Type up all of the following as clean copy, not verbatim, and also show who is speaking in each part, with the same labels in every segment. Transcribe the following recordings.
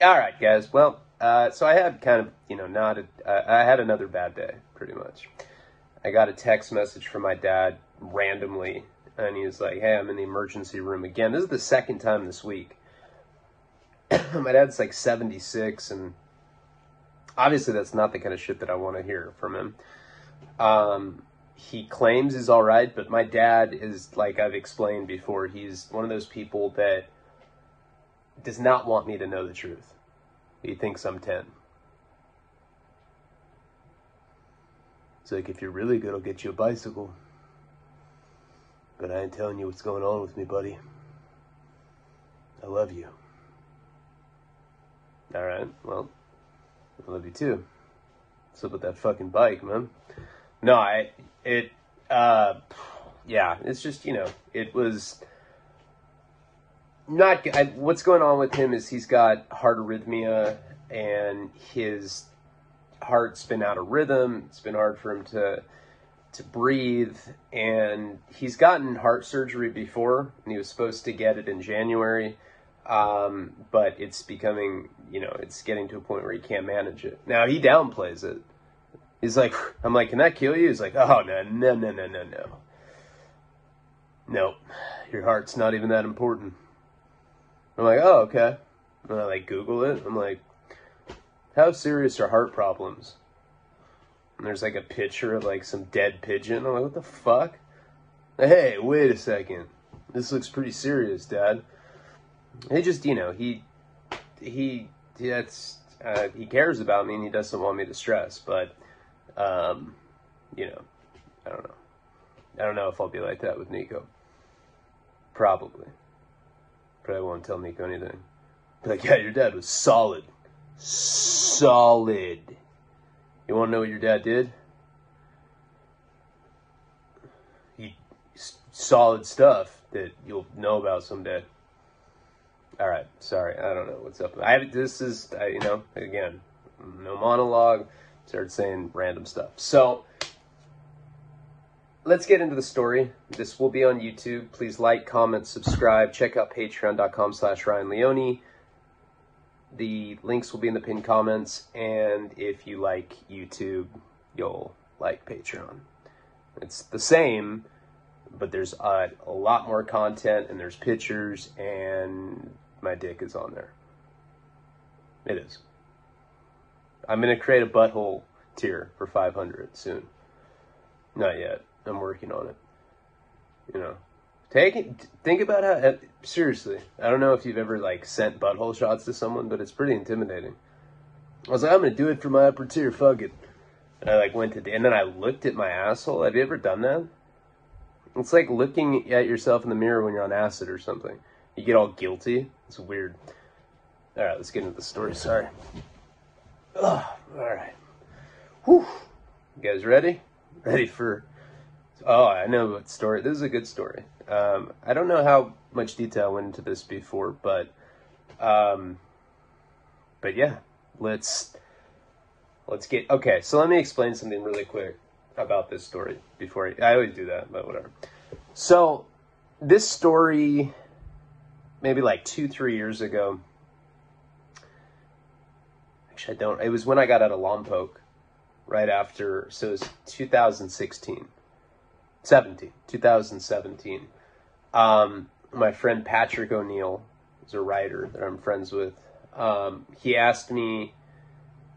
Speaker 1: All right, guys. Well, so I had kind of, I had another bad day, pretty much. I got a text message from my dad randomly, and he was like, hey, I'm in the emergency room again. This is the second time this week. My dad's like 76, and obviously that's not the kind of shit that I want to hear from him. He claims he's all right, but my dad is, like I've explained before, he's one of those people that does not want me to know the truth. He thinks I'm 10. It's like, if you're really good, I'll get you a bicycle. But I ain't telling you what's going on with me, buddy. I love you. All right, well, I love you too. What's up with that fucking bike, man? No, it's just, it was not, what's going on with him is he's got heart arrhythmia, and his heart's been out of rhythm. It's been hard for him to breathe, and he's gotten heart surgery before, and he was supposed to get it in January, but it's becoming, it's getting to a point where he can't manage it. Now, he downplays it. He's like, I'm like, can that kill you? He's like, oh, no. Nope, your heart's not even that important. I'm like, oh, okay. And I Google it. I'm like, how serious are heart problems? And there's a picture of some dead pigeon. I'm like, what the fuck? Hey, wait a second. This looks pretty serious, Dad. He just, he cares about me, and he doesn't want me to stress, but I don't know. I don't know if I'll be like that with Nico. Probably won't tell Nico anything. Be like, yeah, your dad was solid. Solid. You want to know what your dad did? Solid stuff that you'll know about someday. All right, sorry, I don't know what's up. Again, no monologue. Started saying random stuff. So, let's get into the story. This will be on YouTube. Please like, comment, subscribe. Check out patreon.com/Ryan Leone. The links will be in the pinned comments. And if you like YouTube, you'll like Patreon. It's the same, but there's a lot more content, and there's pictures, and my dick is on there. It is. I'm going to create a butthole tier for 500 soon. Not yet. I'm working on it. Think about how, seriously, I don't know if you've ever sent butthole shots to someone, but it's pretty intimidating. I was like, I'm going to do it for my upper tier, fuck it. And I and then I looked at my asshole. Have you ever done that? It's like looking at yourself in the mirror when you're on acid or something. You get all guilty. It's weird. All right, let's get into the story. Sorry. Ugh, all right. Whew. You guys ready? Ready for... Oh, I know what story. This is a good story. I don't know how much detail I went into this before, but yeah, let's get... Okay, so let me explain something really quick about this story before I always do that, but whatever. So, this story, maybe 2-3 years ago, actually it was when I got out of Lompoc, right after, so it was 2017. My friend Patrick O'Neill is a writer that I'm friends with. He asked me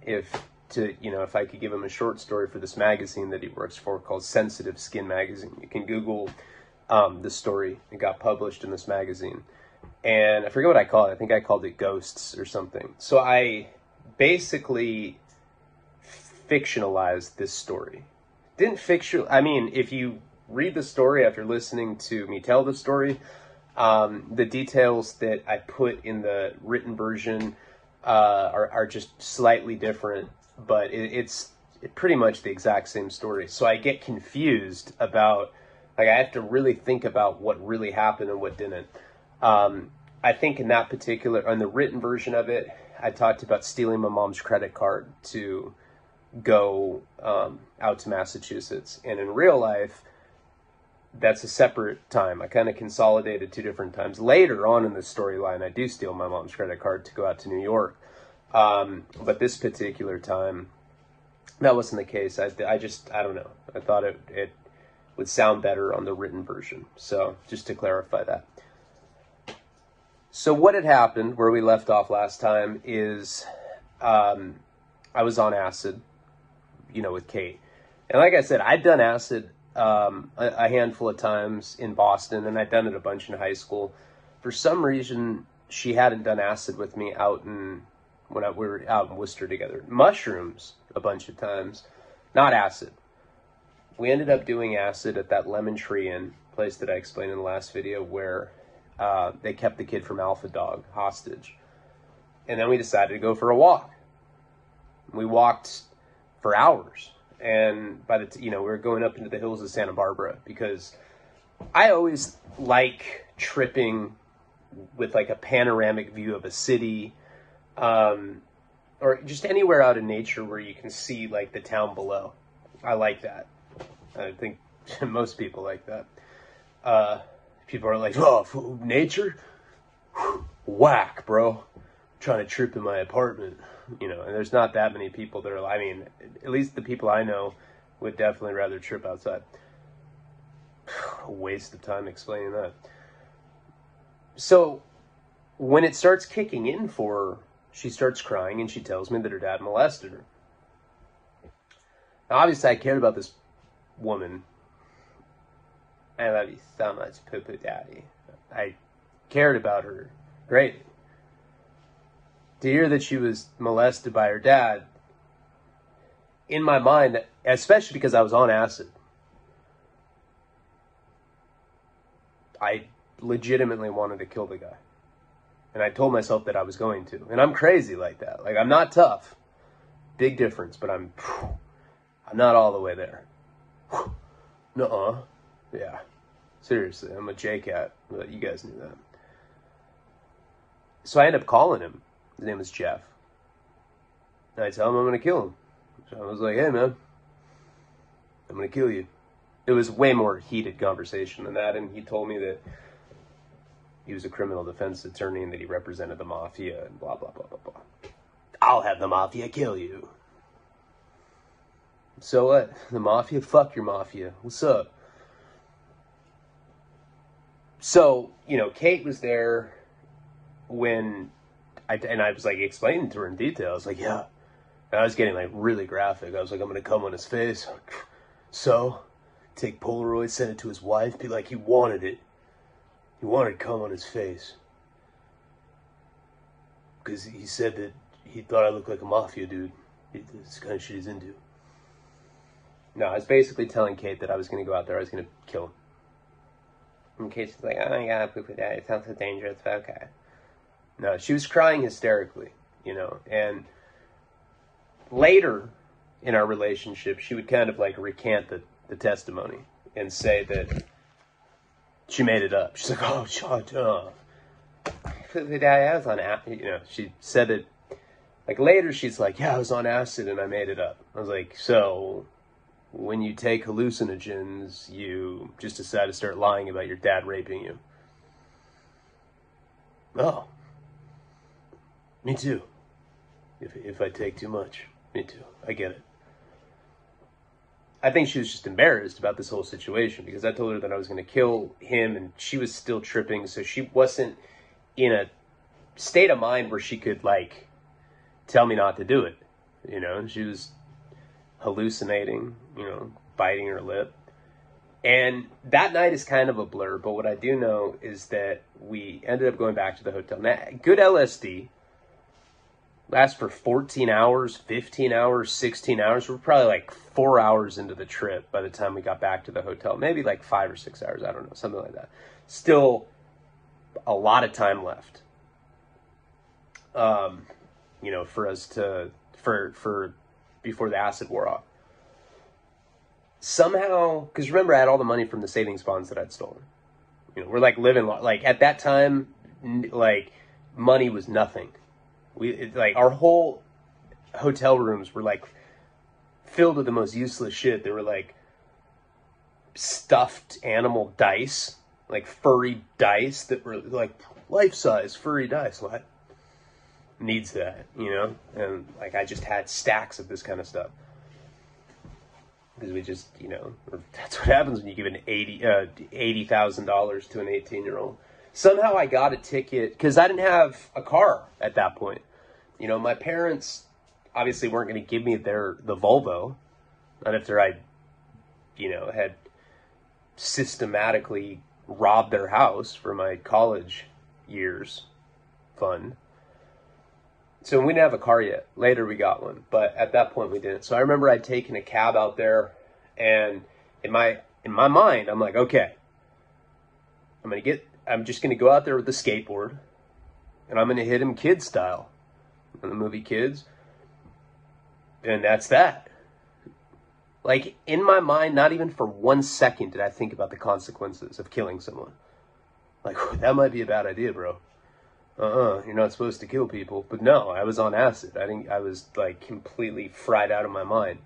Speaker 1: if I could give him a short story for this magazine that he works for called Sensitive Skin Magazine. You can Google the story. It got published in this magazine. And I forget what I called it. I think I called it Ghosts or something. So I basically fictionalized this story. If you read the story after listening to me tell the story, the details that I put in the written version are just slightly different, but it's pretty much the exact same story. So I get confused about, I have to really think about what really happened and what didn't. I think in that particular, on the written version of it, I talked about stealing my mom's credit card to go out to Massachusetts. And in real life, that's a separate time. I kind of consolidated 2 different times. Later on in the storyline, I do steal my mom's credit card to go out to New York. But this particular time, that wasn't the case. I don't know. I thought it would sound better on the written version. So just to clarify that. So what had happened, where we left off last time, is I was on acid, with Kate. And like I said, I'd done acid a handful of times in Boston, and I'd done it a bunch in high school. For some reason, she hadn't done acid with me when we were out in Worcester together. Mushrooms a bunch of times, not acid. We ended up doing acid at that Lemon Tree Inn place that I explained in the last video, where they kept the kid from Alpha Dog hostage. And then we decided to go for a walk. We walked for hours. And by we were going up into the hills of Santa Barbara, because I always like tripping with like a panoramic view of a city, or just anywhere out in nature where you can see like the town below. I like that. I think most people like that. People are like, oh, nature? Whack, bro. I'm trying to trip in my apartment. And there's not that many people that are, at least the people I know would definitely rather trip outside. A waste of time explaining that. So when it starts kicking in for her, she starts crying and she tells me that her dad molested her. Now, obviously, I cared about this woman. I love you so much, poo-poo daddy. I cared about her greatly. To hear that she was molested by her dad, in my mind, especially because I was on acid, I legitimately wanted to kill the guy. And I told myself that I was going to. And I'm crazy like that. Like, I'm not tough. Big difference, but I'm not all the way there. Nuh-uh. Yeah. Seriously, I'm a J-Cat. But you guys knew that. So I end up calling him. His name was Jeff. And I tell him I'm going to kill him. So I was like, hey, man, I'm going to kill you. It was way more heated conversation than that. And he told me that he was a criminal defense attorney and that he represented the mafia and blah, blah, blah, blah, blah. I'll have the mafia kill you. So what? The mafia? Fuck your mafia. What's up? So, Kate was there when I was like explaining to her in detail. I was like, yeah. And I was getting like really graphic. I was like, I'm going to come on his face. So, take Polaroid, send it to his wife, be like, he wanted it. He wanted to come on his face. Because he said that he thought I looked like a mafia dude. This kind of shit he's into. No, I was basically telling Kate that I was going to go out there. I was going to kill him. And Kate's like, oh my God, poo-poo daddy, it sounds so dangerous, but okay. No, she was crying hysterically, and later in our relationship, she would kind of like recant the testimony and say that she made it up. She's like, oh, shut up. I was on acid, she said it, like later she's like, yeah, I was on acid and I made it up. I was like, so when you take hallucinogens, you just decide to start lying about your dad raping you. Oh. Me too. If I take too much. Me too. I get it. I think she was just embarrassed about this whole situation because I told her that I was going to kill him and she was still tripping. So she wasn't in a state of mind where she could like tell me not to do it. And she was hallucinating, biting her lip. And that night is kind of a blur. But what I do know is that we ended up going back to the hotel. Now, good LSD lasts for 14 hours, 15 hours, 16 hours. We're probably like 4 hours into the trip by the time we got back to the hotel. Maybe like 5 or 6 hours. I don't know. Something like that. Still a lot of time left. For us to, for before the acid wore off. Somehow, because remember I had all the money from the savings bonds that I'd stolen. We're like living, like at that time, like money was nothing. Our whole hotel rooms were like filled with the most useless shit. They were like stuffed animal dice, like furry dice that were like life-size furry dice. What needs that, you know? And like I just had stacks of this kind of stuff. Because we just, you know, that's what happens when you give an $80,000 to an 18-year-old. Somehow I got a ticket, because I didn't have a car at that point. You know, my parents obviously weren't going to give me the Volvo. Not after I, you know, had systematically robbed their house for my college years fund. So we didn't have a car yet. Later we got one, but at that point we didn't. So I remember I'd taken a cab out there, and in my mind, I'm like, okay, I'm just gonna go out there with the skateboard, and I'm gonna hit him kid style, in the movie Kids, and that's that. Like in my mind, not even for 1 second did I think about the consequences of killing someone. Like that might be a bad idea, bro. You're not supposed to kill people. But no, I was on acid. I was like completely fried out of my mind.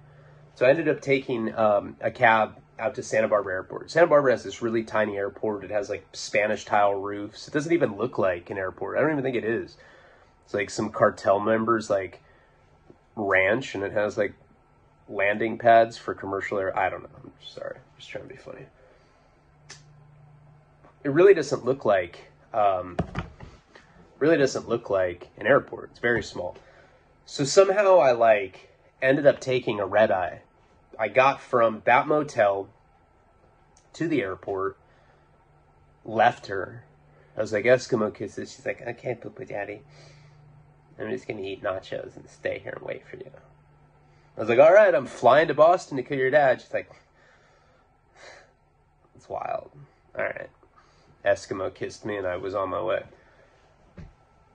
Speaker 1: So I ended up taking a cab out to Santa Barbara Airport. Santa Barbara has this really tiny airport. It has like Spanish tile roofs. It doesn't even look like an airport. I don't even think it is. It's like some cartel members like ranch, and it has like landing pads for commercial air. I don't know. I'm sorry. I'm just trying to be funny. It really doesn't look like an airport. It's very small. So somehow I like ended up taking a red eye. I got from that motel to the airport, left her. I was like, Eskimo kisses. She's like, okay, poo-poo daddy. I'm just going to eat nachos and stay here and wait for you. I was like, all right, I'm flying to Boston to kill your dad. She's like, it's wild. All right. Eskimo kissed me and I was on my way.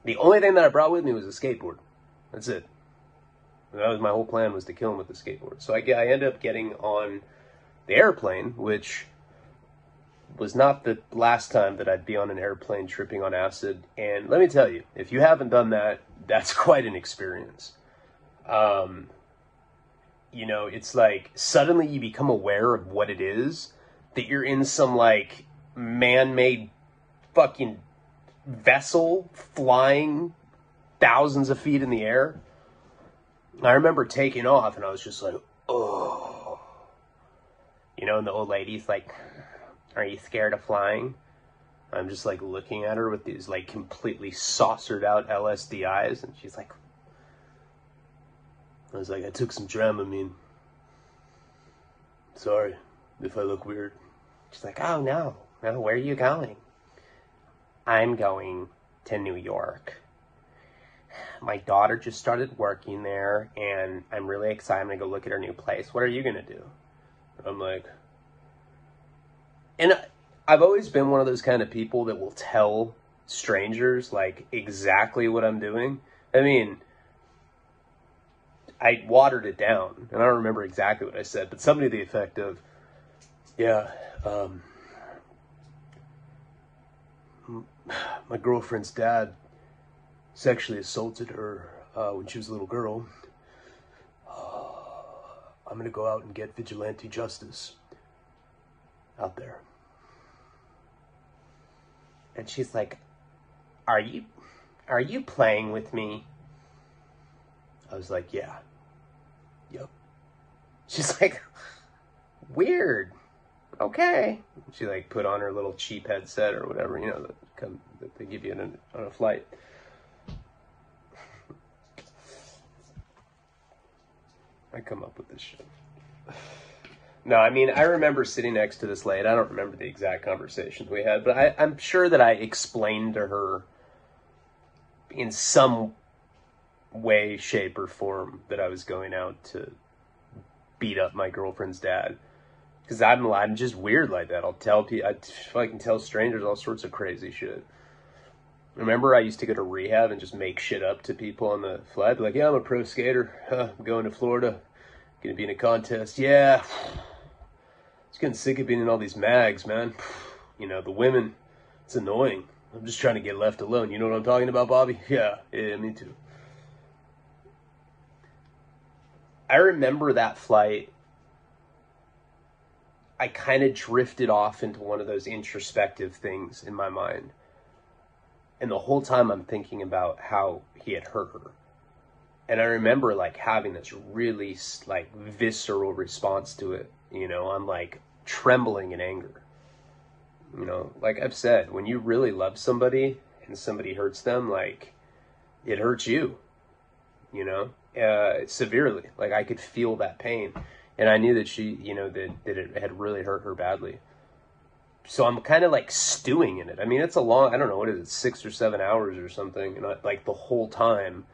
Speaker 1: The only thing that I brought with me was a skateboard. That's it. And that was my whole plan, was to kill him with the skateboard. So I ended up getting on the airplane, which was not the last time that I'd be on an airplane tripping on acid. And let me tell you, if you haven't done that, that's quite an experience. You know, it's like suddenly you become aware of what it is, that you're in some like man-made fucking vessel flying thousands of feet in the air. I remember taking off and I was just like, oh. You know, and the old lady's like, are you scared of flying? I'm just like looking at her with these like completely saucered out LSD eyes, and she's like, I was like, I took some Dramamine. Sorry if I look weird. She's like, oh no, where are you going? I'm going to New York. My daughter just started working there, and I'm really excited. I'm going to go look at her new place. What are you going to do? I'm like... And I've always been one of those kind of people that will tell strangers, like, exactly what I'm doing. I mean, I watered it down, and I don't remember exactly what I said, but something to the effect of, yeah, my girlfriend's dad sexually assaulted her when she was a little girl. I'm going to go out and get vigilante justice out there. And she's like, are you playing with me? I was like, yeah. Yep. She's like, weird. Okay. She like put on her little cheap headset or whatever, you know, that they give you on a flight. I come up with this shit. No, I mean, I remember sitting next to this lady. I don't remember the exact conversations we had, but I'm sure that I explained to her in some way, shape, or form that I was going out to beat up my girlfriend's dad. Because I'm just weird like that. I'll tell people, I can tell strangers all sorts of crazy shit. Remember, I used to go to rehab and just make shit up to people on the flight. I'd be like, yeah, I'm a pro skater. I'm going to Florida. Gonna be in a contest. Yeah. Just getting sick of being in all these mags, man. You know, the women, it's annoying. I'm just trying to get left alone. You know what I'm talking about, Bobby? Yeah, me too. I remember that flight. I kind of drifted off into one of those introspective things in my mind. And the whole time I'm thinking about how he had hurt her. And I remember like having this really like visceral response to it. You know, I'm like trembling in anger. You know, like I've said, when you really love somebody and somebody hurts them, like it hurts you, you know, severely. Like I could feel that pain. And I knew that she, you know, that it had really hurt her badly. So I'm kind of like stewing in it. I mean, it's a long, I don't know, what is it, 6 or 7 hours or something. And like the whole time,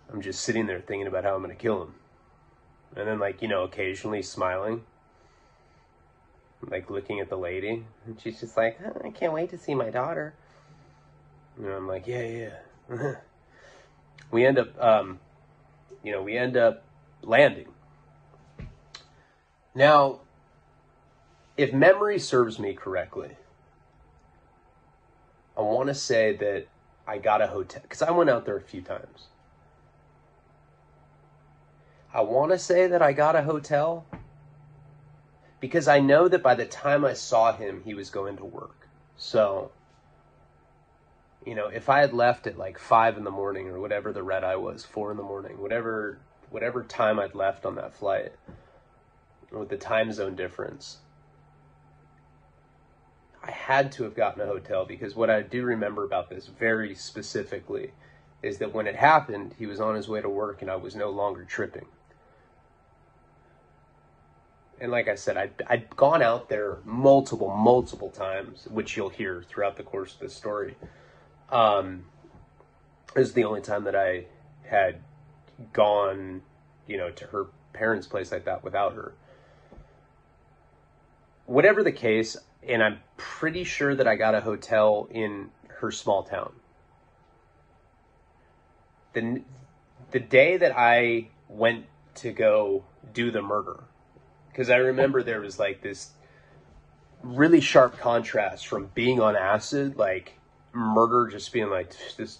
Speaker 1: I'm just sitting there thinking about how I'm going to kill him. And then like, you know, occasionally smiling. Like looking at the lady. And she's just like, oh, I can't wait to see my daughter. And I'm like, yeah. We end up, we end up landing. Now, if memory serves me correctly, I want to say that I got a hotel, because I went out there a few times. I want to say that I got a hotel, because I know that by the time I saw him, he was going to work. So, you know, if I had left at like 5 in the morning or whatever the red eye was, 4 in the morning, whatever time I'd left on that flight, with the time zone difference, I had to have gotten a hotel, because what I do remember about this very specifically is that when it happened, he was on his way to work and I was no longer tripping. And like I said, I'd gone out there multiple times, which you'll hear throughout the course of this story. This is the only time that I had gone, you know, to her parents' place like that without her. Whatever the case, and I'm pretty sure that I got a hotel in her small town. The day that I went to go do the murder, because I remember there was like this really sharp contrast from being on acid, like murder, just being like, this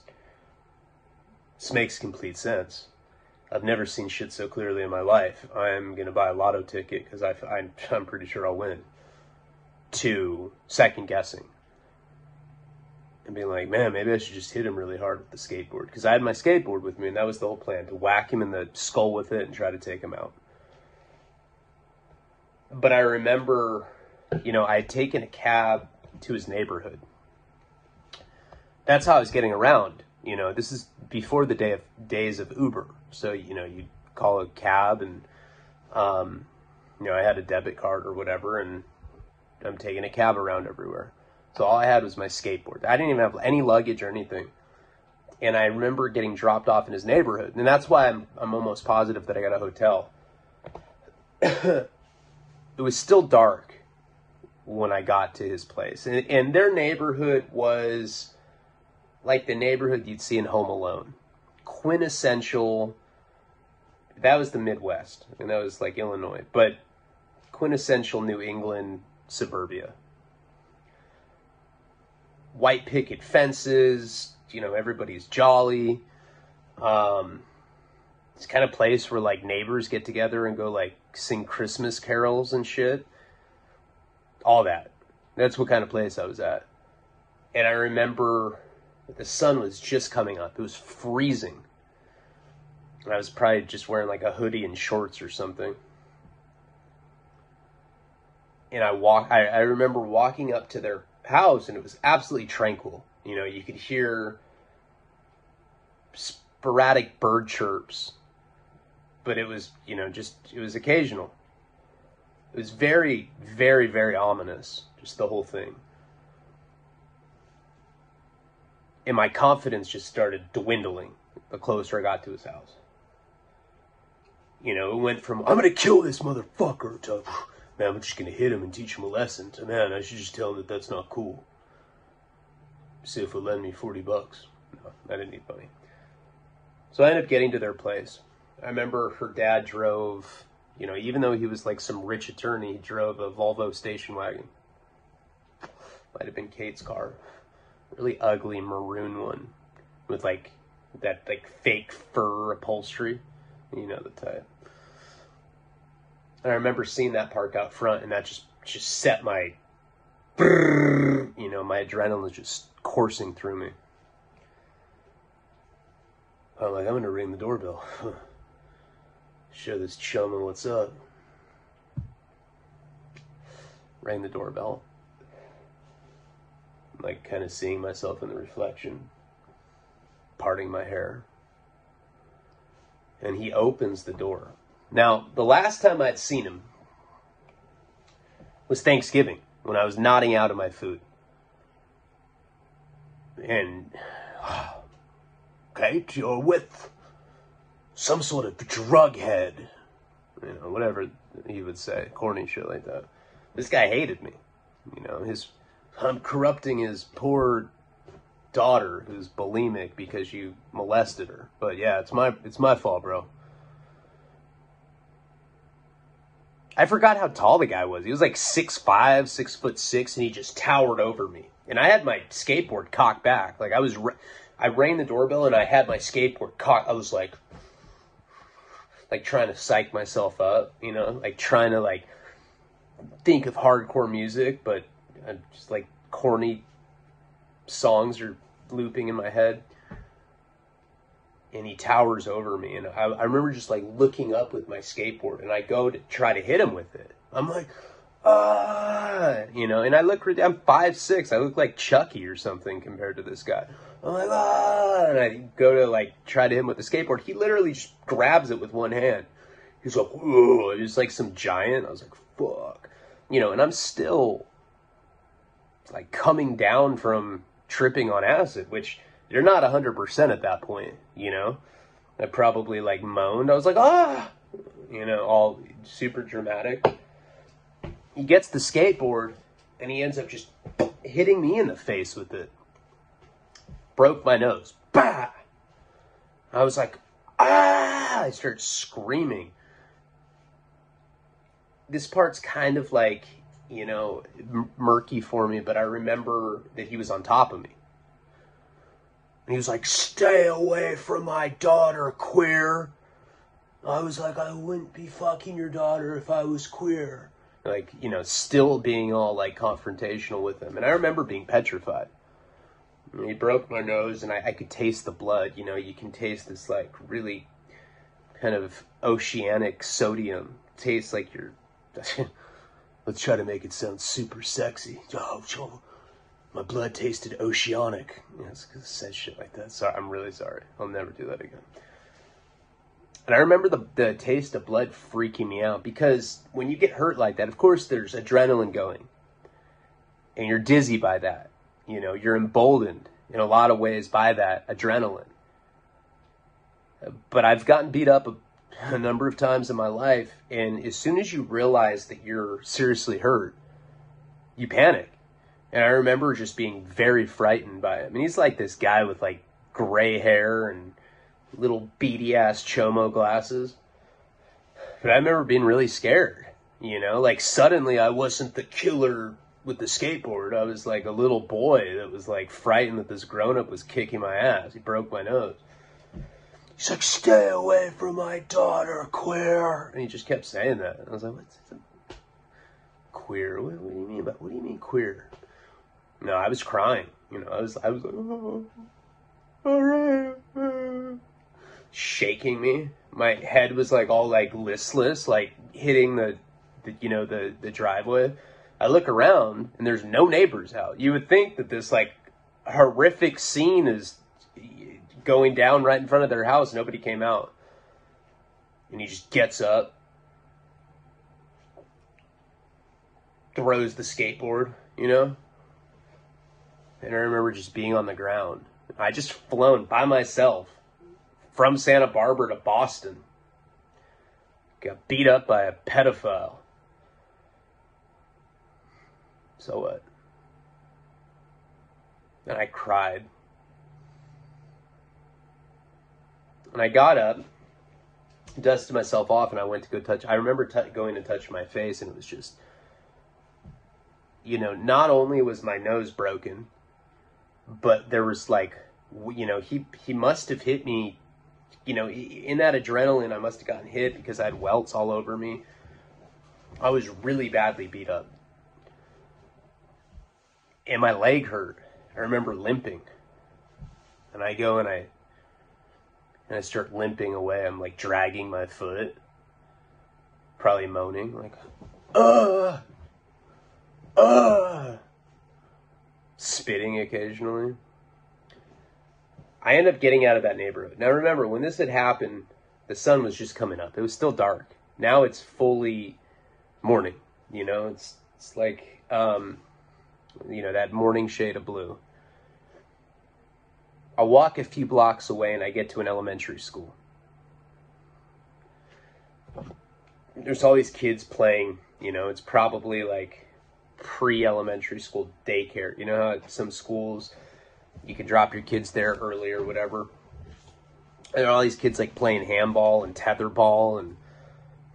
Speaker 1: makes complete sense. I've never seen shit so clearly in my life. I'm going to buy a lotto ticket because I'm pretty sure I'll win. To second guessing. And being like, man, maybe I should just hit him really hard with the skateboard. Because I had my skateboard with me, and that was the whole plan, to whack him in the skull with it and try to take him out. But I remember, you know, I had taken a cab to his neighborhood. That's how I was getting around. You know, this is before the days of Uber. So, you know, you call a cab and, you know, I had a debit card or whatever, and I'm taking a cab around everywhere. So all I had was my skateboard. I didn't even have any luggage or anything. And I remember getting dropped off in his neighborhood. And that's why I'm almost positive that I got a hotel. It was still dark when I got to his place. And their neighborhood was like the neighborhood you'd see in Home Alone. Quintessential. That was the Midwest. And that was like Illinois. But quintessential New England suburbia. White picket fences, you know, everybody's jolly. It's kind of place where like neighbors get together and go like sing Christmas carols and shit. All that. That's what kind of place I was at. And I remember the sun was just coming up. It was freezing. I was probably just wearing like a hoodie and shorts or something. And I remember walking up to their house, and it was absolutely tranquil. You know, you could hear sporadic bird chirps, but it was, you know, it was occasional. It was very, very, very ominous, just the whole thing. And my confidence just started dwindling the closer I got to his house. You know, it went from, I'm going to kill this motherfucker, to, man, I'm just going to hit him and teach him a lesson, to, man, I should just tell him that that's not cool. See if he'll lend me $40. No, I didn't need money. So I ended up getting to their place. I remember her dad drove, you know, even though he was like some rich attorney, he drove a Volvo station wagon. Might have been Kate's car. Really ugly maroon one with like that like fake fur upholstery. You know the type. And I remember seeing that park out front, and that just just set my, you know, my adrenaline is just coursing through me. I'm like, I'm gonna ring the doorbell. Show this chum what's up. Rang the doorbell. I'm like kind of seeing myself in the reflection, parting my hair. And he opens the door. Now, the last time I'd seen him was Thanksgiving, when I was nodding out of my food. And, Kate, you're with some sort of drug head. You know, whatever he would say, corny shit like that. This guy hated me. You know, I'm corrupting his poor daughter who's bulimic because you molested her. But yeah, it's my fault, bro. I forgot how tall the guy was. He was like 6'5", 6'6", and he just towered over me. And I had my skateboard cocked back. Like I rang the doorbell and I had my skateboard cocked. I was like trying to psych myself up, you know, like trying to like think of hardcore music, but just like corny songs are looping in my head. And he towers over me, and I remember just like looking up with my skateboard, and I go to try to hit him with it. I'm like, you know, and I look, I'm 5'6", I look like Chucky or something compared to this guy. I'm like, and I go to like try to hit him with the skateboard. He literally just grabs it with one hand. He's like, whoa, it was like some giant. I was like, fuck, you know, and I'm still like coming down from tripping on acid, which you're not 100% at that point, you know. I probably like moaned. I was like, you know, all super dramatic. He gets the skateboard and he ends up just hitting me in the face with it. Broke my nose. Bah! I was like, I start screaming. This part's kind of like, you know, murky for me, but I remember that he was on top of me. And he was like, stay away from my daughter, queer. I was like, I wouldn't be fucking your daughter if I was queer. Like, you know, still being all like confrontational with him. And I remember being petrified. And he broke my nose and I could taste the blood. You know, you can taste this like really kind of oceanic sodium. Tastes like you're, let's try to make it sound super sexy. My blood tasted oceanic. Yeah, it's because it says shit like that. Sorry, I'm really sorry. I'll never do that again. And I remember the taste of blood freaking me out, because when you get hurt like that, of course there's adrenaline going. And you're dizzy by that. You know, you're emboldened in a lot of ways by that adrenaline. But I've gotten beat up a number of times in my life, and as soon as you realize that you're seriously hurt, you panic. And I remember just being very frightened by him. And he's like this guy with like gray hair and little beady ass chomo glasses. But I remember being really scared, you know, like suddenly I wasn't the killer with the skateboard. I was like a little boy that was like frightened that this grown up was kicking my ass. He broke my nose. He's like, stay away from my daughter, queer. And he just kept saying that. And I was like, what's queer? What do you mean what do you mean queer? No, I was crying. You know, I was like, oh, all right. Shaking me. My head was like all like listless, like hitting the driveway. I look around and there's no neighbors out. You would think that this like horrific scene is going down right in front of their house. Nobody came out. And he just gets up, throws the skateboard, you know? And I remember just being on the ground. I just flown by myself from Santa Barbara to Boston. Got beat up by a pedophile. So what? And I cried. And I got up, dusted myself off, and I went to go touch. I remember going to touch my face, and it was just, you know, not only was my nose broken, but there was like, you know, he must have hit me, you know, in that adrenaline, I must have gotten hit because I had welts all over me. I was really badly beat up. and my leg hurt. I remember limping. And I go and I start limping away. I'm like dragging my foot. Probably moaning, like, spitting occasionally. I end up getting out of that neighborhood. Now remember, when this had happened, the sun was just coming up. It was still dark. Now it's fully morning. You know, it's like, you know, that morning shade of blue. I walk a few blocks away and I get to an elementary school. There's all these kids playing, you know, it's probably like pre-elementary school daycare. You know how at some schools you can drop your kids there early or whatever. And all these kids like playing handball and tetherball, and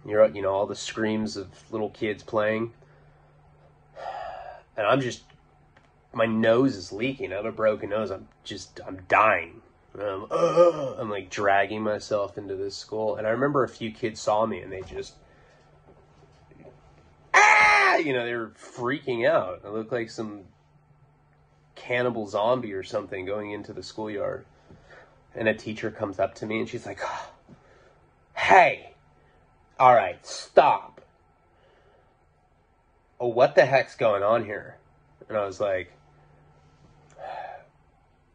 Speaker 1: you know, all the screams of little kids playing. And I'm just, my nose is leaking. I have a broken nose. I'm dying. I'm like dragging myself into this school. And I remember a few kids saw me and they just, you know, they were freaking out. I looked like some cannibal zombie or something going into the schoolyard. And a teacher comes up to me and she's like, hey, all right, stop. Oh, what the heck's going on here? And I was like,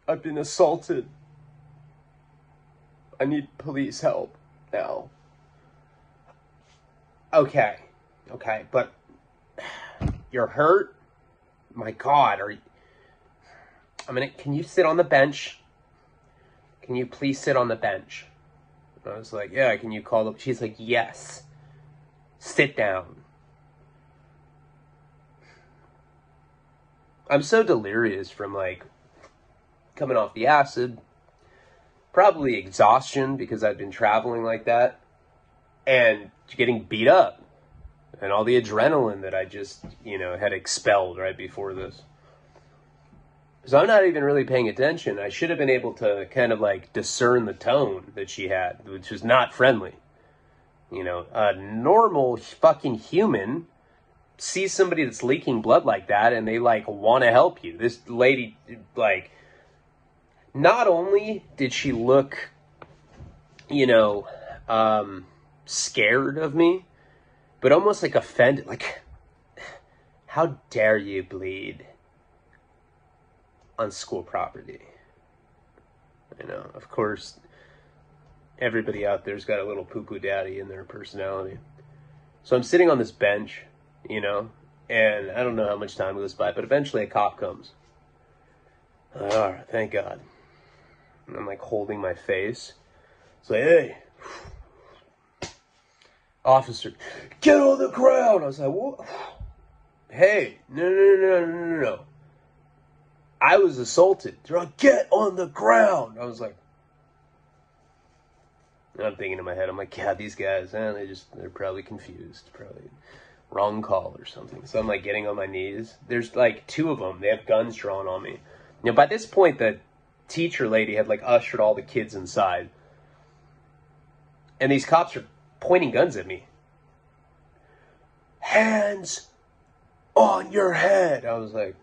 Speaker 1: I've been assaulted. I need police help now. Okay, but you're hurt? My God, can you sit on the bench? Can you please sit on the bench? And I was like, yeah, can you call up? She's like, yes, sit down. I'm so delirious from like coming off the acid, probably exhaustion because I've been traveling like that, and getting beat up, and all the adrenaline that I just, you know, had expelled right before this. So I'm not even really paying attention. I should have been able to kind of like discern the tone that she had, which was not friendly. You know, a normal fucking human sees somebody that's leaking blood like that and they like want to help you. This lady, like, not only did she look, you know, scared of me, but almost like offended. Like, how dare you bleed on school property? You know, of course, everybody out there's got a little poo-poo daddy in their personality. So I'm sitting on this bench, you know, and I don't know how much time goes by, but eventually a cop comes. All right, thank God. And I'm like holding my face. It's like, hey, officer, get on the ground. I was like, what? Hey, no. I was assaulted. They're like, get on the ground. I was like, and I'm thinking in my head, I'm like, God, these guys, they're probably confused. Probably wrong call or something. So I'm like getting on my knees. There's like two of them. They have guns drawn on me. You know, by this point, the teacher lady had like ushered all the kids inside. And these cops are pointing guns at me. Hands on your head. I was like,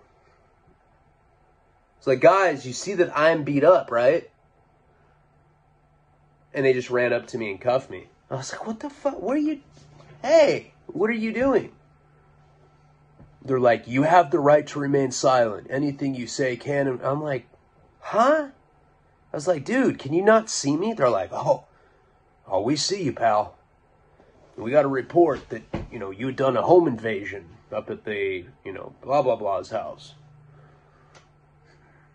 Speaker 1: it's like, guys, you see that I'm beat up, right? And they just ran up to me and cuffed me. I was like, what the fuck? Hey, what are you doing? They're like, you have the right to remain silent. Anything you say can. I'm like, huh? I was like, dude, can you not see me? They're like, oh, we see you, pal. We got a report that, you know, you had done a home invasion up at the, you know, blah, blah, blah's house.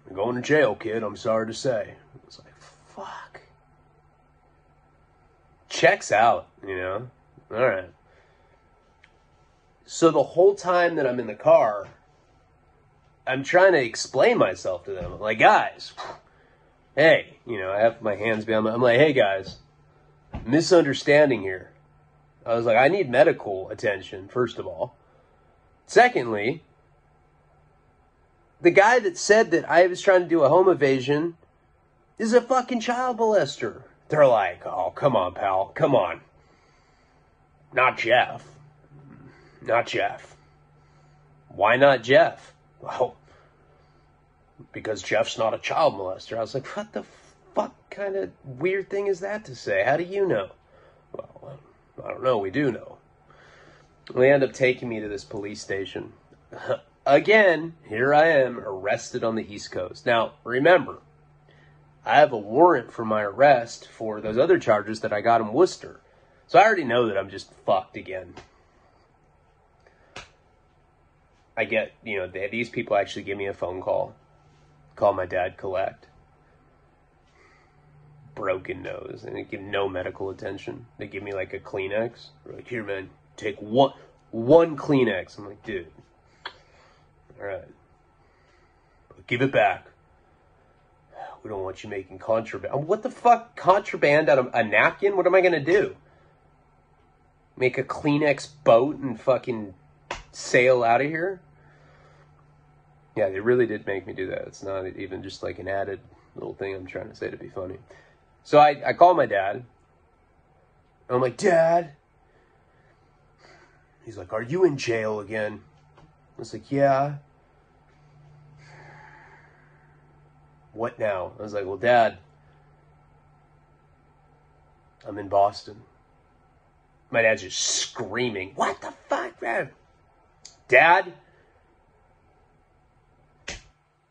Speaker 1: You're going to jail, kid, I'm sorry to say. I was like, fuck. Checks out, you know? All right. So the whole time that I'm in the car, I'm trying to explain myself to them. I'm like, guys, hey, you know, I have my hands behind I'm like, hey, guys, misunderstanding here. I was like, I need medical attention, first of all. Secondly, the guy that said that I was trying to do a home invasion is a fucking child molester. They're like, oh, come on, pal. Come on. Not Jeff. Not Jeff. Why not Jeff? Well, because Jeff's not a child molester. I was like, what the fuck kind of weird thing is that to say? How do you know? Well, I don't know. We do know. They end up taking me to this police station. Again, here I am, arrested on the East Coast. Now, remember, I have a warrant for my arrest for those other charges that I got in Worcester. So I already know that I'm just fucked again. I get, these people actually give me a phone call. Call my dad, collect. Broken nose. And they give no medical attention. They give me like a Kleenex. They're like, here, man, take one Kleenex. I'm like, dude. All right. Give it back. We don't want you making contraband. What the fuck? Contraband out of a napkin? What am I going to do? Make a Kleenex boat and fucking sail out of here? Yeah, they really did make me do that. It's not even just like an added little thing I'm trying to say to be funny. So I call my dad. I'm like, Dad. He's like, are you in jail again? I was like, yeah. What now? I was like, well, Dad, I'm in Boston. My dad's just screaming, what the fuck, man? Dad,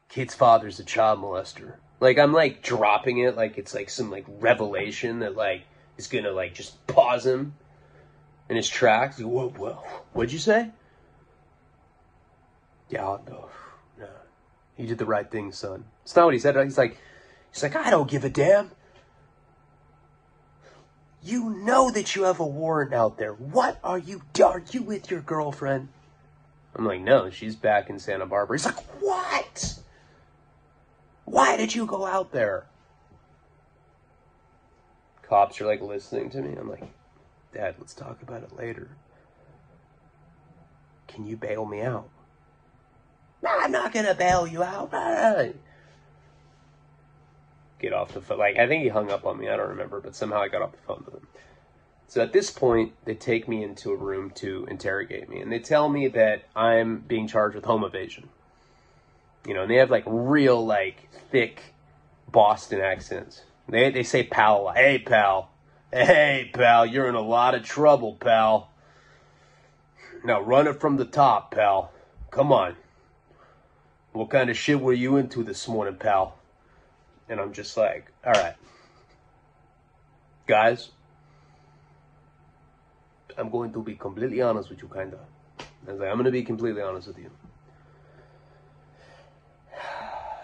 Speaker 1: kid's father's a child molester. Like, I'm like dropping it like it's like some like revelation that like is gonna like just pause him in his tracks. Whoa, what'd you say? Yeah, no. You did the right thing, son. It's not what he said. He's like, I don't give a damn. You know that you have a warrant out there. What are you with your girlfriend? I'm like, no, she's back in Santa Barbara. He's like, what? Why did you go out there? Cops are like listening to me. I'm like, Dad, let's talk about it later. Can you bail me out? No, I'm not going to bail you out. Get off the phone. Like, I think he hung up on me. I don't remember, but somehow I got off the phone with him. So at this point, they take me into a room to interrogate me. And they tell me that I'm being charged with home evasion. And they have, like, real, like, thick Boston accents. They say pal. Hey, pal. Hey, pal, you're in a lot of trouble, pal. Now, run it from the top, pal. Come on. What kind of shit were you into this morning, pal? And I'm just like, all right. Guys, I'm going to be completely honest with you, kind of. I was like, I'm going to be completely honest with you.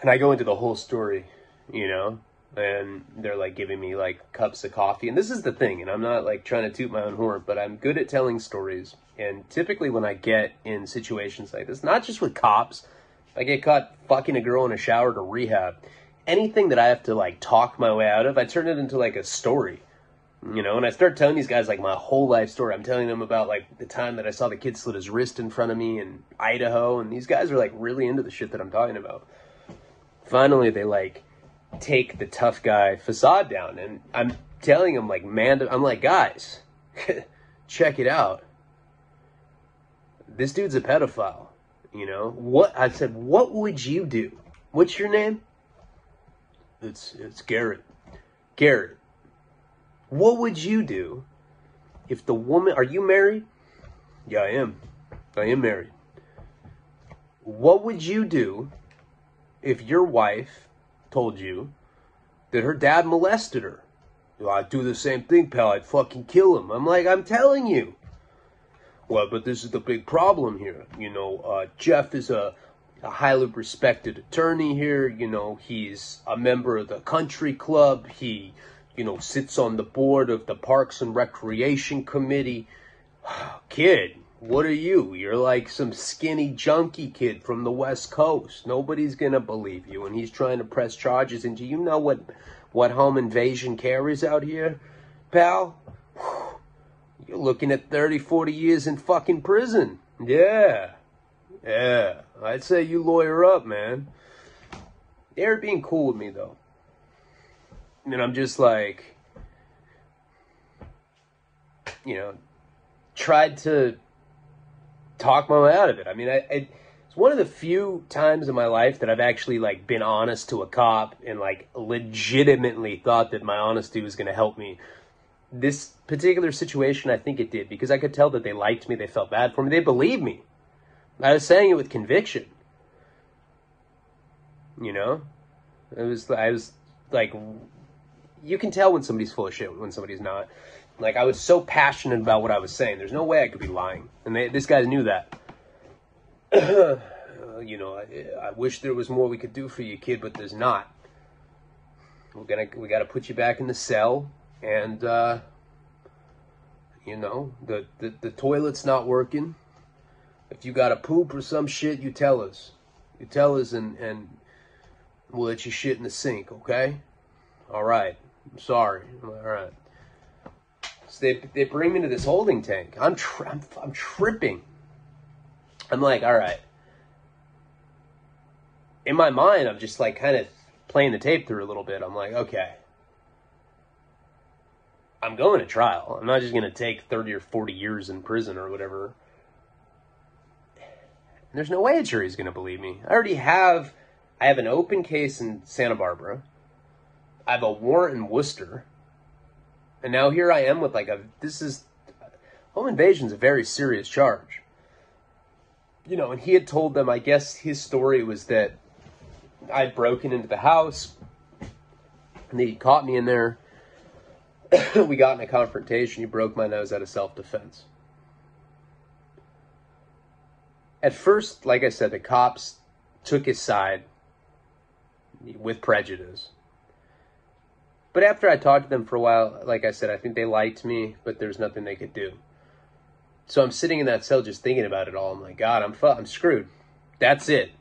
Speaker 1: And I go into the whole story, and they're like giving me like cups of coffee. And this is the thing, and I'm not like trying to toot my own horn, but I'm good at telling stories. And typically when I get in situations like this, not just with cops, I get caught fucking a girl in a shower to rehab. Anything that I have to like talk my way out of, I turn it into like a story, and I start telling these guys like my whole life story. I'm telling them about like the time that I saw the kid slit his wrist in front of me in Idaho. And these guys are like really into the shit that I'm talking about. Finally, they like take the tough guy facade down, and I'm telling them like, man, I'm like, guys, check it out. This dude's a pedophile. What I said, what would you do? What's your name? It's Garrett. Garrett. What would you do if the woman, are you married? Yeah, I am. I am married. What would you do if your wife told you that her dad molested her? Well, I'd do the same thing, pal. I'd fucking kill him. I'm like, I'm telling you. Well, but this is the big problem here. Jeff is a highly respected attorney here. He's a member of the country club. He, sits on the board of the Parks and Recreation Committee. Kid, what are you? You're like some skinny junkie kid from the West Coast. Nobody's going to believe you. And he's trying to press charges. And do you know what home invasion carries out here, pal? You're looking at 30, 40 years in fucking prison. Yeah. I'd say you lawyer up, man. They're being cool with me, though. And I'm just like, tried to talk my way out of it. I mean, It's one of the few times in my life that I've actually like been honest to a cop and like legitimately thought that my honesty was going to help me. This particular situation, I think it did, because I could tell that they liked me, they felt bad for me, they believed me. I was saying it with conviction. You know? I was like, you can tell when somebody's full of shit, when somebody's not. Like, I was so passionate about what I was saying. There's no way I could be lying. And this guy knew that. You know, I wish there was more we could do for you, kid, but there's not. We got to put you back in the cell, and you know, the toilet's not working. If you got to poop or some shit, you tell us. You tell us, and we'll let you shit in the sink, okay? All right. I'm sorry. All right. So they bring me to this holding tank. I'm tripping. I'm like, all right. In my mind, I'm just like kind of playing the tape through a little bit. I'm like, okay. I'm going to trial. I'm not just going to take 30 or 40 years in prison or whatever. There's no way a jury's going to believe me. I have an open case in Santa Barbara. I have a warrant in Worcester. And now here I am with like home invasion's a very serious charge. You know, and he had told them, I guess his story was that I'd broken into the house and he caught me in there. We got in a confrontation. He broke my nose out of self-defense. At first, like I said, the cops took his side with prejudice. But after I talked to them for a while, like I said, I think they liked me, but there's nothing they could do. So I'm sitting in that cell just thinking about it all. I'm like, God, I'm screwed. That's it.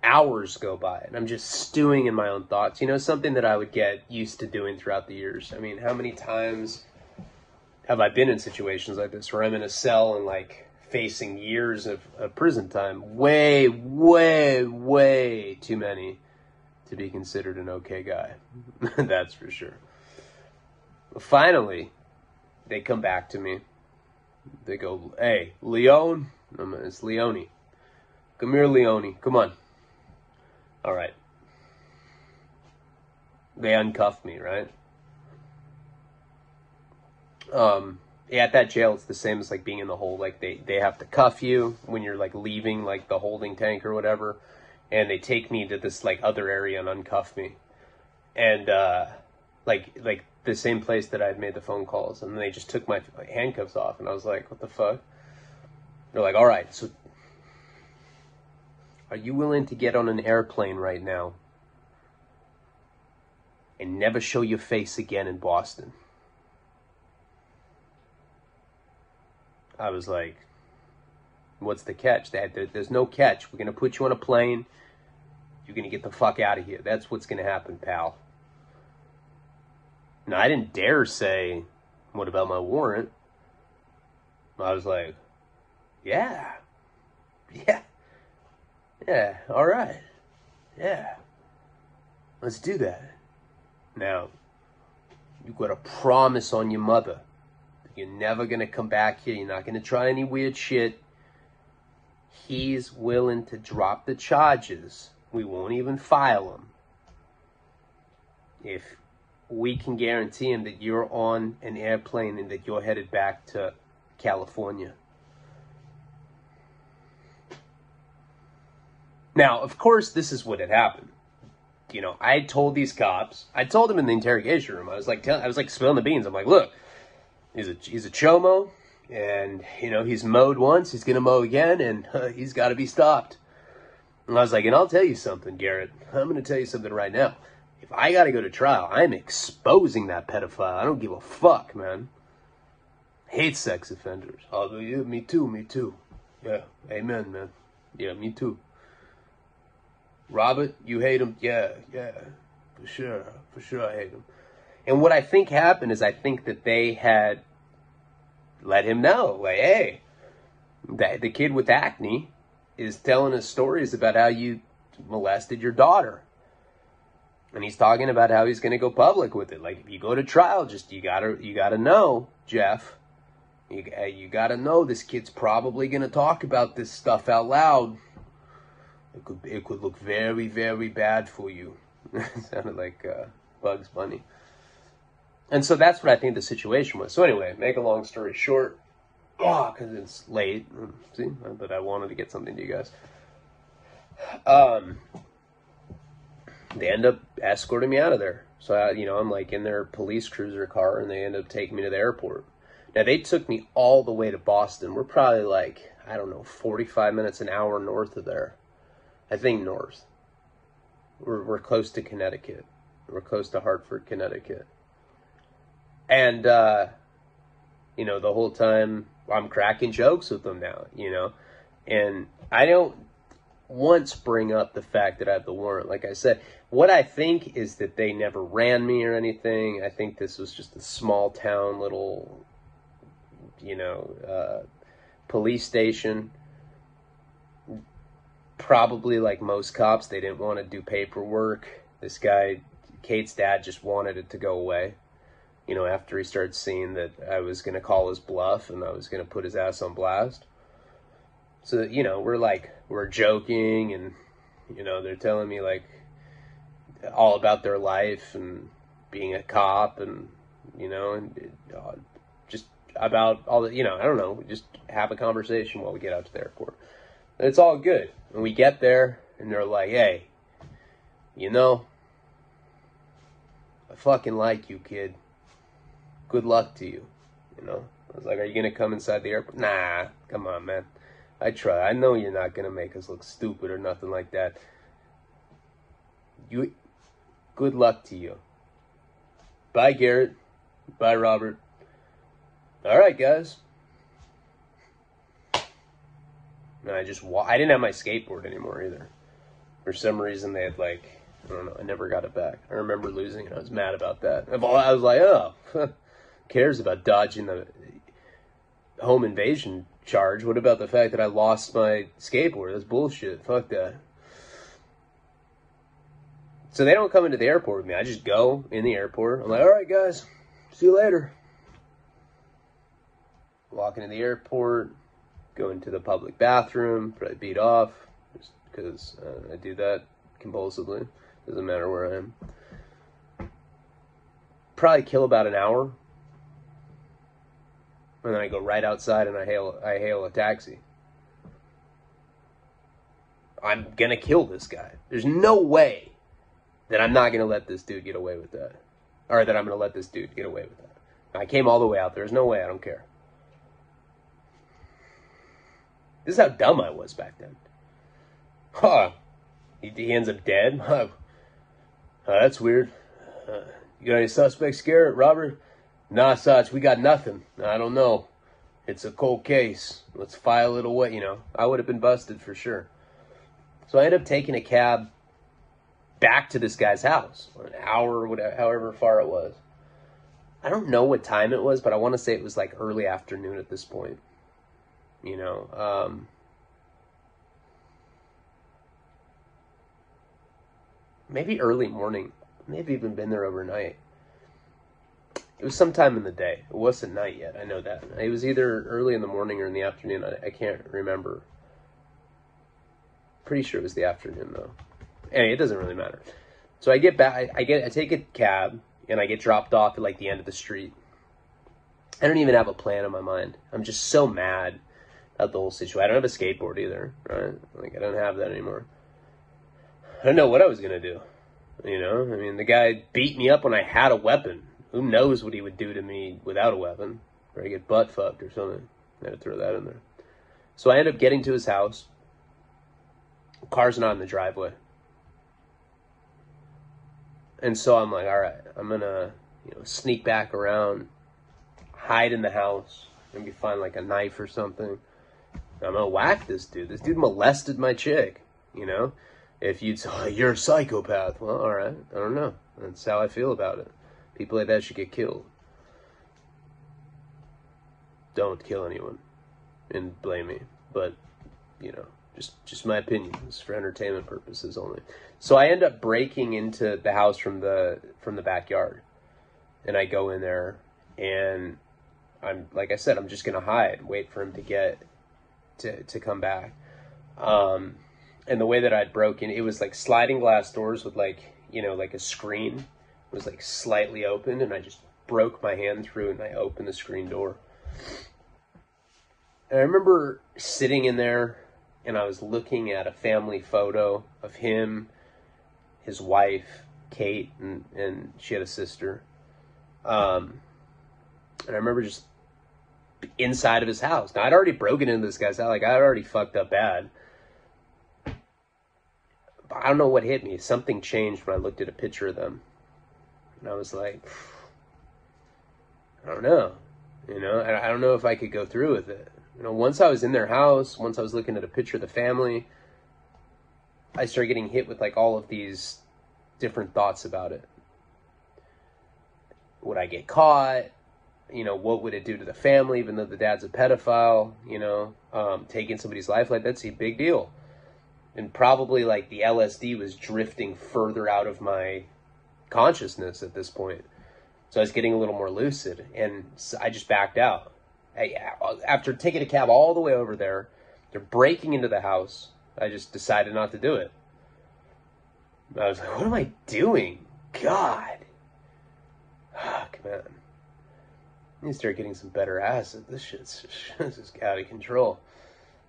Speaker 1: Hours go by, and I'm just stewing in my own thoughts. You know, something that I would get used to doing throughout the years. I mean, how many times have I been in situations like this where I'm in a cell and like facing years of prison time? Way, way, way too many to be considered an okay guy. That's for sure. Finally, they come back to me. They go, hey, Leon. It's Leone. Come here, Leone. Come on. All right. They uncuffed me, right? Yeah, at that jail, it's the same as like being in the hole. Like they have to cuff you when you're like leaving like the holding tank or whatever. And they take me to this like other area and uncuff me. And like the same place that I'd made the phone calls. And then they just took my handcuffs off. And I was like, what the fuck? They're like, all right, so are you willing to get on an airplane right now and never show your face again in Boston? I was like, what's the catch? There's no catch. We're going to put you on a plane. You're going to get the fuck out of here. That's what's going to happen, pal. Now, I didn't dare say, what about my warrant? I was like, yeah, all right, yeah, let's do that. Now, you got a promise on your mother that you're never going to come back here. You're not going to try any weird shit. He's willing to drop the charges. We won't even file them if we can guarantee him that you're on an airplane and that you're headed back to California. Now, of course, this is what had happened. You know, I told these cops, I told them in the interrogation room, I was like spilling the beans. I'm like, look, he's a chomo, and, you know, he's mowed once, he's going to mow again, and he's got to be stopped. And I was like, and I'll tell you something, Garrett. I'm going to tell you something right now. If I got to go to trial, I'm exposing that pedophile. I don't give a fuck, man. Hate sex offenders. Oh, yeah, me too. Yeah, amen, man. Yeah, me too. Robert, you hate him? Yeah, for sure I hate him. And what I think happened is I think that they had let him know, like, hey, the kid with acne is telling us stories about how you molested your daughter. And he's talking about how he's going to go public with it. Like, if you go to trial, just you gotta know, Jeff, You got to know this kid's probably going to talk about this stuff out loud. It could look very, very bad for you. Sounded like Bugs Bunny. And so that's what I think the situation was. So anyway, make a long story short, because it's late. See, but I wanted to get something to you guys. They end up escorting me out of there. So, I'm like in their police cruiser car, and they end up taking me to the airport. Now, they took me all the way to Boston. We're probably like, 45 minutes, an hour north of there. I think north. We're close to Connecticut. We're close to Hartford, Connecticut. And, the whole time I'm cracking jokes with them now, And I don't once bring up the fact that I have the warrant. Like I said, what I think is that they never ran me or anything. I think this was just a small town little, police station. Probably like most cops, they didn't want to do paperwork. This guy, Kate's dad, just wanted it to go away. After he started seeing that I was going to call his bluff and I was going to put his ass on blast. So, we're joking and, they're telling me like all about their life and being a cop and, just about all the, I don't know, just have a conversation while we get out to the airport. And it's all good. And we get there and they're like, hey, I fucking like you, kid. Good luck to you. I was like, are you going to come inside the airport? Nah, come on, man. I try. I know you're not going to make us look stupid or nothing like that. Good luck to you. Bye, Garrett. Bye, Robert. All right, guys. And I didn't have my skateboard anymore either. For some reason, they had I don't know, I never got it back. I remember losing it. I was mad about that. I was like, oh, cares about dodging the home invasion charge? What about the fact that I lost my skateboard? That's bullshit. Fuck that. So they don't come into the airport with me. I just go in the airport. I'm like, all right, guys, see you later. Walk into the airport, go into the public bathroom, probably beat off, just because I do that compulsively. Doesn't matter where I am. Probably kill about an hour. And then I go right outside and I hail a taxi. I'm going to kill this guy. There's no way that I'm not going to let this dude get away with that. Or that I'm going to let this dude get away with that. I came all the way out there. There's no way. I don't care. This is how dumb I was back then. He ends up dead? That's weird. You got any suspects, Garrett, Robert? Nah, Sarge, we got nothing. I don't know. It's a cold case. Let's file it away. I would have been busted for sure. So I ended up taking a cab back to this guy's house. An hour, whatever, however far it was. I don't know what time it was, but I want to say it was like early afternoon at this point. Maybe early morning. Maybe even been there overnight. It was sometime in the day. It wasn't night yet. I know that. It was either early in the morning or in the afternoon. I can't remember. Pretty sure it was the afternoon though. Anyway, it doesn't really matter. So I get back. I take a cab and I get dropped off at the end of the street. I don't even have a plan in my mind. I'm just so mad at the whole situation. I don't have a skateboard either, right? I don't have that anymore. I don't know what I was gonna do. The guy beat me up when I had a weapon. Who knows what he would do to me without a weapon? Or I get butt fucked or something. I had to throw that in there. So I end up getting to his house. The car's not in the driveway. And so I'm like, all right, I'm gonna, sneak back around, hide in the house, maybe find a knife or something. I'm gonna whack this dude. This dude molested my chick, If you'd say, you're a psychopath. Well, all right, I don't know. That's how I feel about it. People like that should get killed. Don't kill anyone and blame me. But, just my opinion. It's for entertainment purposes only. So I end up breaking into the house from the backyard. And I go in there and like I said, I'm just gonna hide, wait for him to come back. And the way that I'd broken, it was like sliding glass doors with like, you know, like a screen was like slightly open, and I just broke my hand through and I opened the screen door. And I remember sitting in there and I was looking at a family photo of him, his wife, Kate, and she had a sister. And I remember just inside of his house. Now, I'd already broken into this guy's house. Like, I'd already fucked up bad. But I don't know what hit me. Something changed when I looked at a picture of them. And I was like, I don't know. You know, I don't know if I could go through with it. You know, once I was in their house, once I was looking at a picture of the family, I started getting hit with like all of these different thoughts about it. Would I get caught? You know, what would it do to the family, even though the dad's a pedophile? You know, taking somebody's life, like, that's a big deal. And probably like the LSD was drifting further out of my consciousness at this point. So I was getting a little more lucid, and so I just backed out. After taking a cab all the way over there, they're breaking into the house. I just decided not to do it. I was like, what am I doing? God. Fuck, man. I need to start getting some better acid. This shit's just out of control.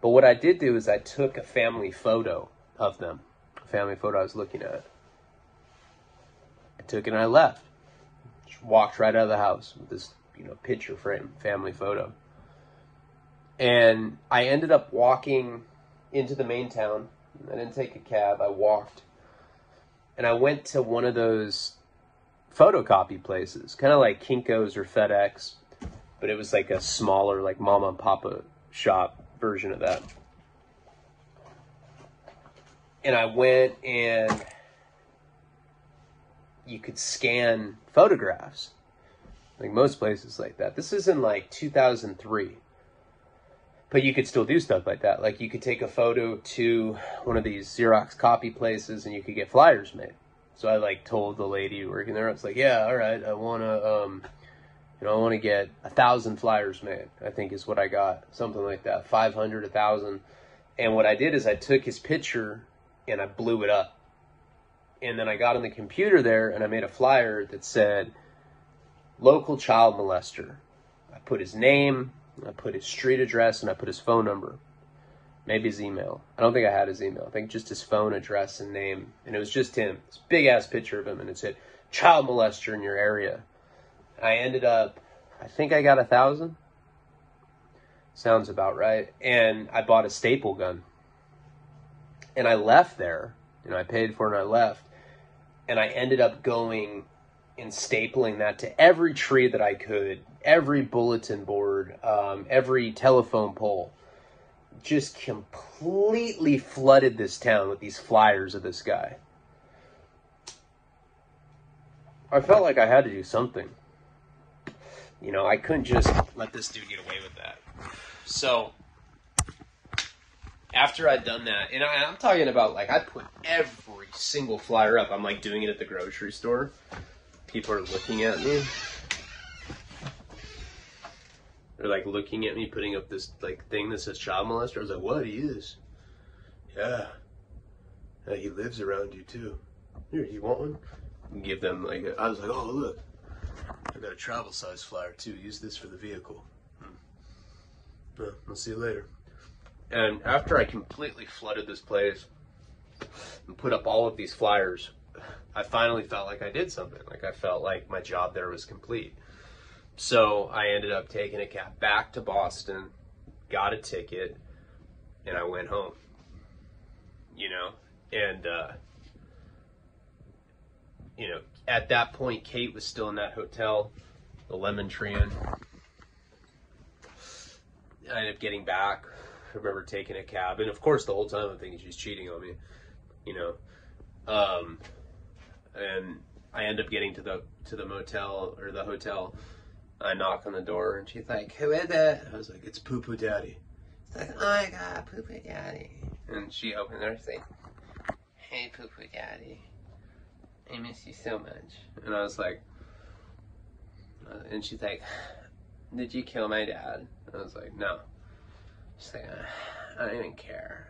Speaker 1: But what I did do is I took a family photo of them. A family photo I was looking at. I took it and I left. Just walked right out of the house with this, you know, picture frame family photo. And I ended up walking into the main town. I didn't take a cab. I walked. And I went to one of those photocopy places, kind of like Kinko's or FedEx, but it was like a smaller, like mama and papa shop version of that. And I went, and you could scan photographs, like most places like that. This is in like 2003, but you could still do stuff like that. Like, you could take a photo to one of these Xerox copy places and you could get flyers made. So I like told the lady working there, I was like, yeah, all right, I want to, I want to get 1,000 flyers made, I think is what I got. Something like that, 500, 1,000. And what I did is I took his picture and I blew it up. And then I got on the computer there and I made a flyer that said, local child molester. I put his name, I put his street address, and I put his phone number. Maybe his email. I don't think I had his email. I think just his phone address and name. And it was just him. This big ass picture of him. And it said, child molester in your area. I ended up, I think I got 1,000. Sounds about right. And I bought a staple gun. And I left there. You know, I paid for it and I left. And I ended up going and stapling that to every tree that I could. Every bulletin board. Every telephone pole. Just completely flooded this town with these flyers of this guy. I felt like I had to do something. You know, I couldn't just let this dude get away with that. So, after I'd done that, and I'm talking about, like, I put every single flyer up. I'm, like, doing it at the grocery store. People are looking at me. They're, like, looking at me, putting up this, like, thing that says child molester. I was like, what? He is? Yeah. Yeah, he lives around you, too. Here, you want one? And give them, like, I was like, oh, look. I got a travel size flyer, too. Use this for the vehicle. Well, I'll see you later. And after I completely flooded this place and put up all of these flyers, I finally felt like I did something. Like, I felt like my job there was complete. So I ended up taking a cab back to Boston, got a ticket, and I went home. You know? And, you know, at that point, Kate was still in that hotel, the Lemon Tree Inn. I ended up getting back. I remember taking a cab, and of course, the whole time I'm thinking she's cheating on me, you know. And I end up getting to the motel or the hotel. I knock on the door, and she's like, "Who is it?" I was like, "It's Poo Poo Daddy." She's like, "Oh my God, Poo Poo Daddy!" And she opened her, she's like, "Hey, Poo Poo Daddy, I miss you so much." And I was like, and she's like, did you kill my dad? I was like, no. She's like, I don't even care.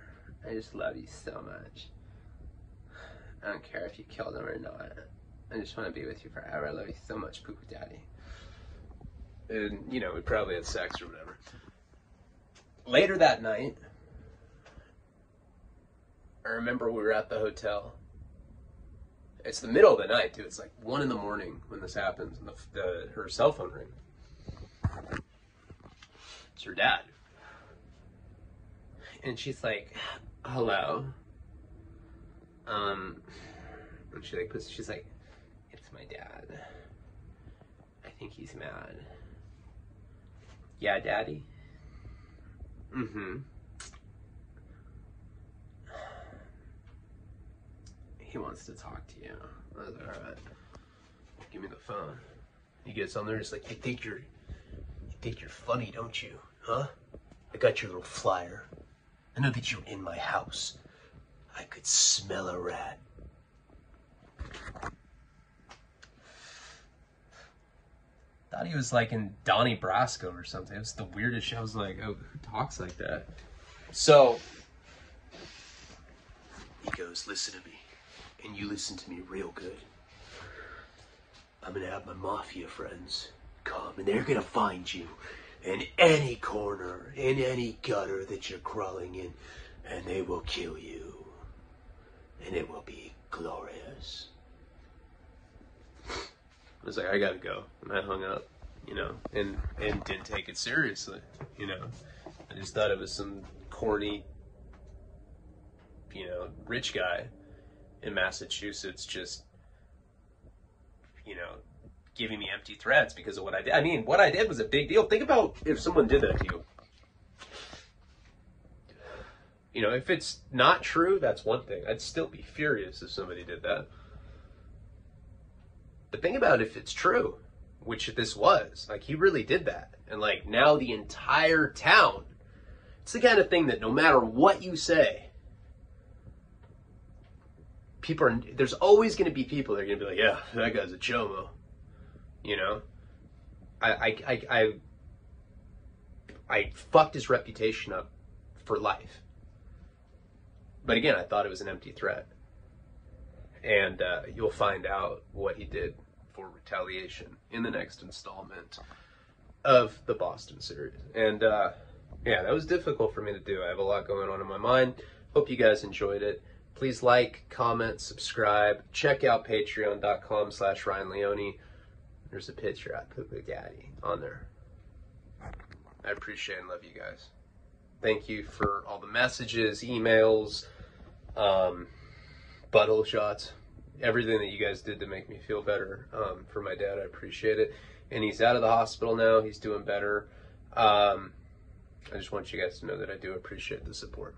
Speaker 1: I just love you so much. I don't care if you killed him or not. I just want to be with you forever. I love you so much, poo-poo daddy. And, you know, we probably had sex or whatever. Later that night, I remember we were at the hotel. It's the middle of the night, too. It's like 1 a.m. when this happens, and her cell phone rings. It's her dad. And she's like, hello. And she's like, it's my dad. I think he's mad. Yeah, daddy? Mm-hmm. He wants to talk to you. I was like, all right. Give me the phone. He gets on there, just like, you think you're funny, don't you? Huh? I got your little flyer. I know that you're in my house. I could smell a rat. Thought he was like in Donnie Brasco or something. It was the weirdest shit. I was like, oh, who talks like that? So he goes, listen to me, and you listen to me real good. I'm gonna have my mafia friends come, and they're gonna find you in any corner, in any gutter that you're crawling in, and they will kill you. And it will be glorious. I was like, I gotta go. And I hung up, you know, and didn't take it seriously, you know. I just thought it was some corny, you know, rich guy in Massachusetts just, you know, giving me empty threats because of what I did. I mean, what I did was a big deal. Think about if someone did that to you. You know, if it's not true, that's one thing. I'd still be furious if somebody did that. But think about if it's true, which this was. Like, he really did that. And, like, now the entire town, it's the kind of thing that no matter what you say, there's always going to be people that are going to be like, yeah, that guy's a chomo. You know? I fucked his reputation up for life. But again, I thought it was an empty threat. And you'll find out what he did for retaliation in the next installment of the Boston series. And yeah, that was difficult for me to do. I have a lot going on in my mind. Hope you guys enjoyed it. Please like, comment, subscribe. Check out patreon.com/Ryan Leone. There's a picture of Poo-Poo Daddy on there. I appreciate and love you guys. Thank you for all the messages, emails, butthole shots, everything that you guys did to make me feel better for my dad. I appreciate it. And he's out of the hospital now. He's doing better. I just want you guys to know that I do appreciate the support.